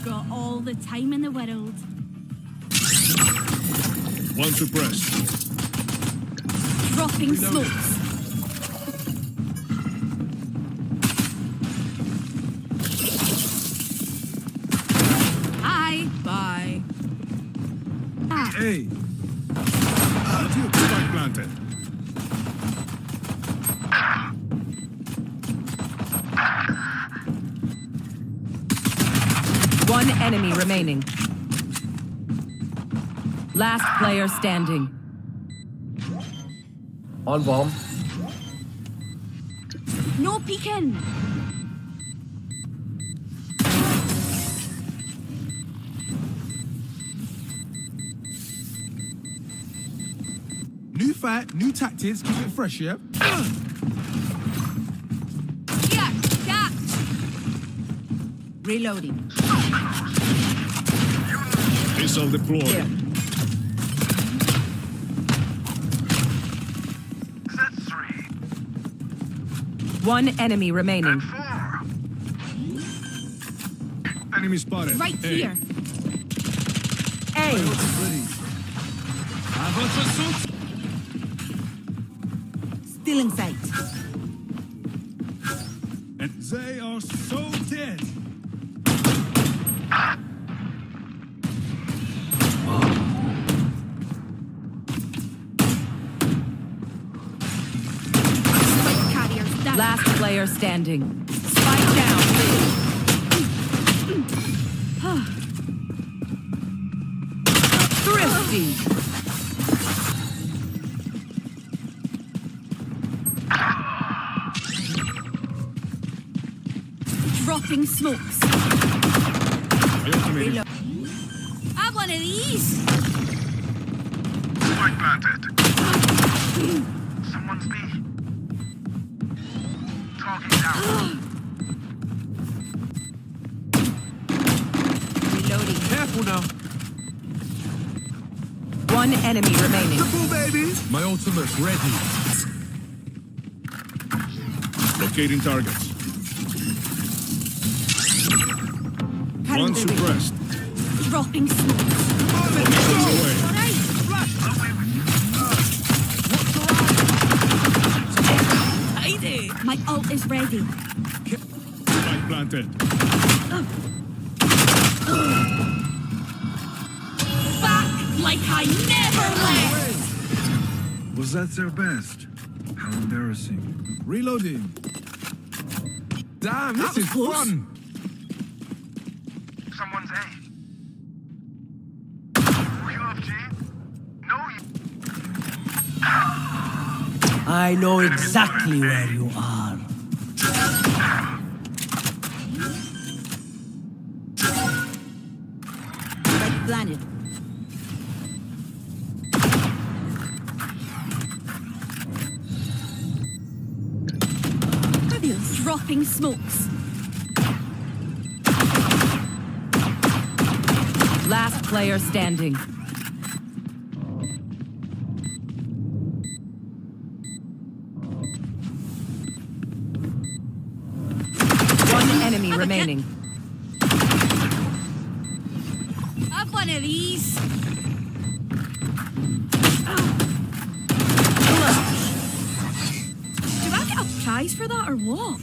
got all the time in the world. One suppressed. Dropping smokes. Hi. Bye. Hey. Spike planted. One enemy remaining. Last player standing. On bomb. No peeking. New fight, new tactics, keep it fresh, yeah? Yeah, catch. Reloading. Missile deployed. Here. That's 3. One enemy remaining. 4. Enemy spotted. Right Hey. here. A. À votre sauce. Still in sight. And they are so dead. Spike carriers down. Last player standing. Spike down. Thrifty. Dropping smokes. I ultimated. Reload. Have one of these. Spike planted. Someone's B. Talking down. Reloading. Careful now. One enemy remaining. Triple, baby. My ultimate's ready. Locating targets. One suppressed. Dropping smokes. Missiles away. Alright. Tidy. My ult is ready. Spike planted. Back like I never left. Was that their best? How embarrassing. Reloading. Damn, this is close. fun. Someone's A. Were you off G? No, you. I know exactly where you are. Red planet. Dropping smokes. Last player standing. One enemy remaining. Have one of these. Do I get a prize for that or what?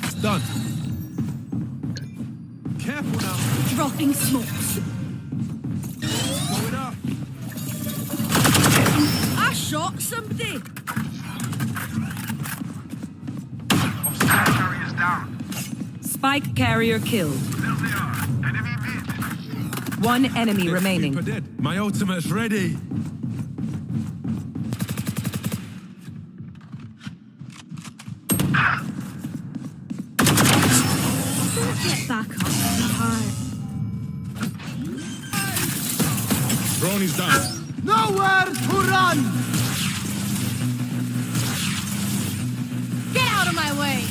It's done. Careful now. Dropping smokes. Going up. I shot somebody. Obstacle carriers down. Spike carrier killed. There they are. Enemy mid. One enemy remaining. Keeper dead. My ultimate's ready. Don't get back up, sweetheart. Drone is down. Nowhere to run! Get out of my way.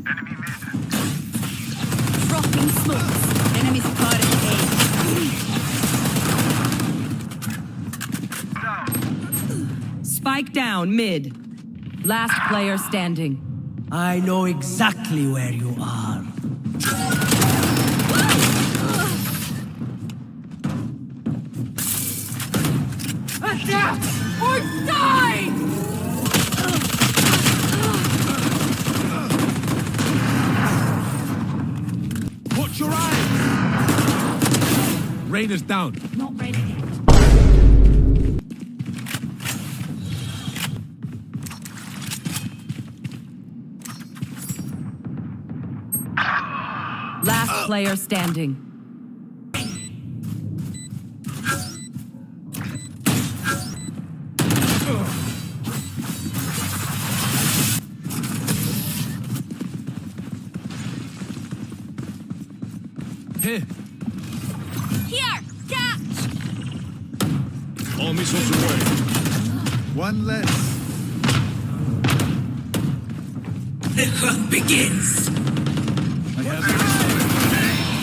Enemy mid. Dropping smokes. Enemy spotted A. Down. Spike down mid. Last player standing. I know exactly where you are. Adapt or die! Watch your eyes! Rainer's down. Not ready yet. Last player standing. Here. Here! Catch! All missiles away. One less. The hunt begins. I have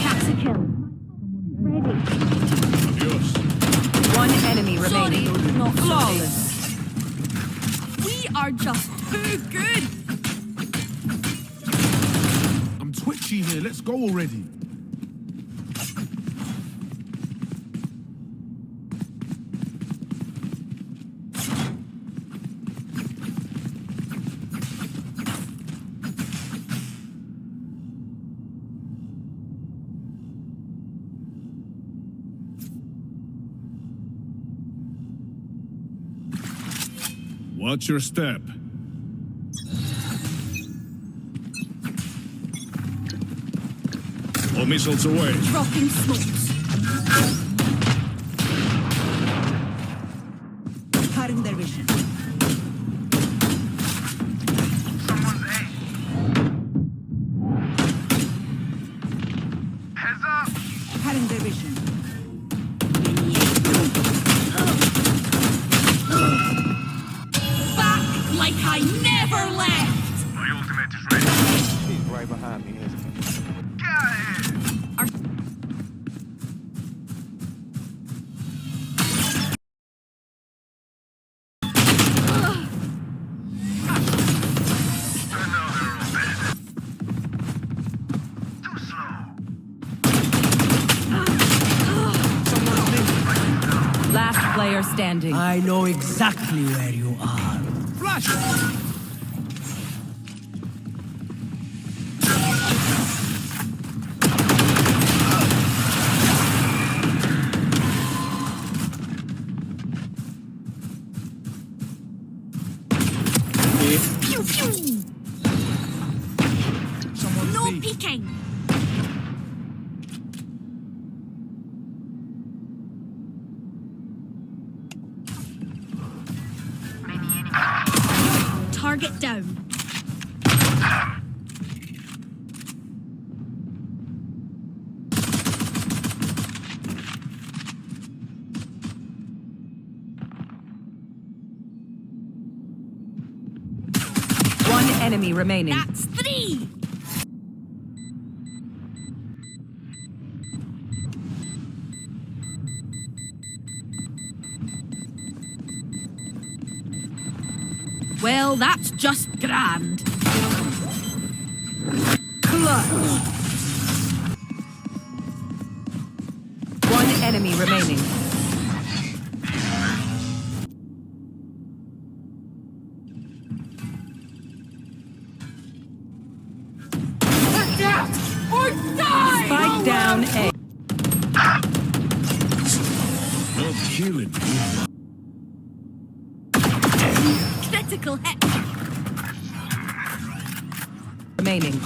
That's a kill. Ready. Adios. One enemy remaining. Sorry, not Flawless. We are just too good! I'm twitchy here. Let's go already. Watch your step. All missiles away. Dropping smokes. Cutting their vision. Someone's A. Heads up. Cutting their vision. Back like I never left! My ultimate is ready. He's right behind me. Get out of here. I know they're all dead. Too slow. Last player standing. I know exactly where you are. Flash! Pew pew! Someone's No B. peeking! Target down. One enemy remaining. That's 3! Well, that's just grand. Clutch. One enemy remaining. Adapt or die! Spike down A. No killing. Critical hit. Remaining.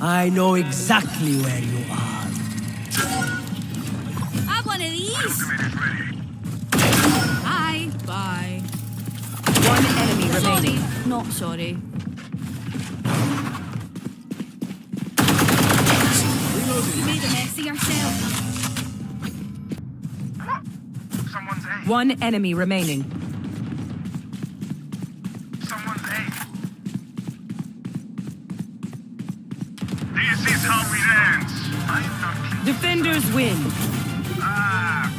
I know exactly where you are. Have one of these. Ultimate is ready. Bye. Bye. One enemy Sorry. remaining. Not sorry. You made a mess of yourself. Someone's A. One enemy remaining. Someone's A. This is how it ends. I am not kidding. Defenders win. Ah,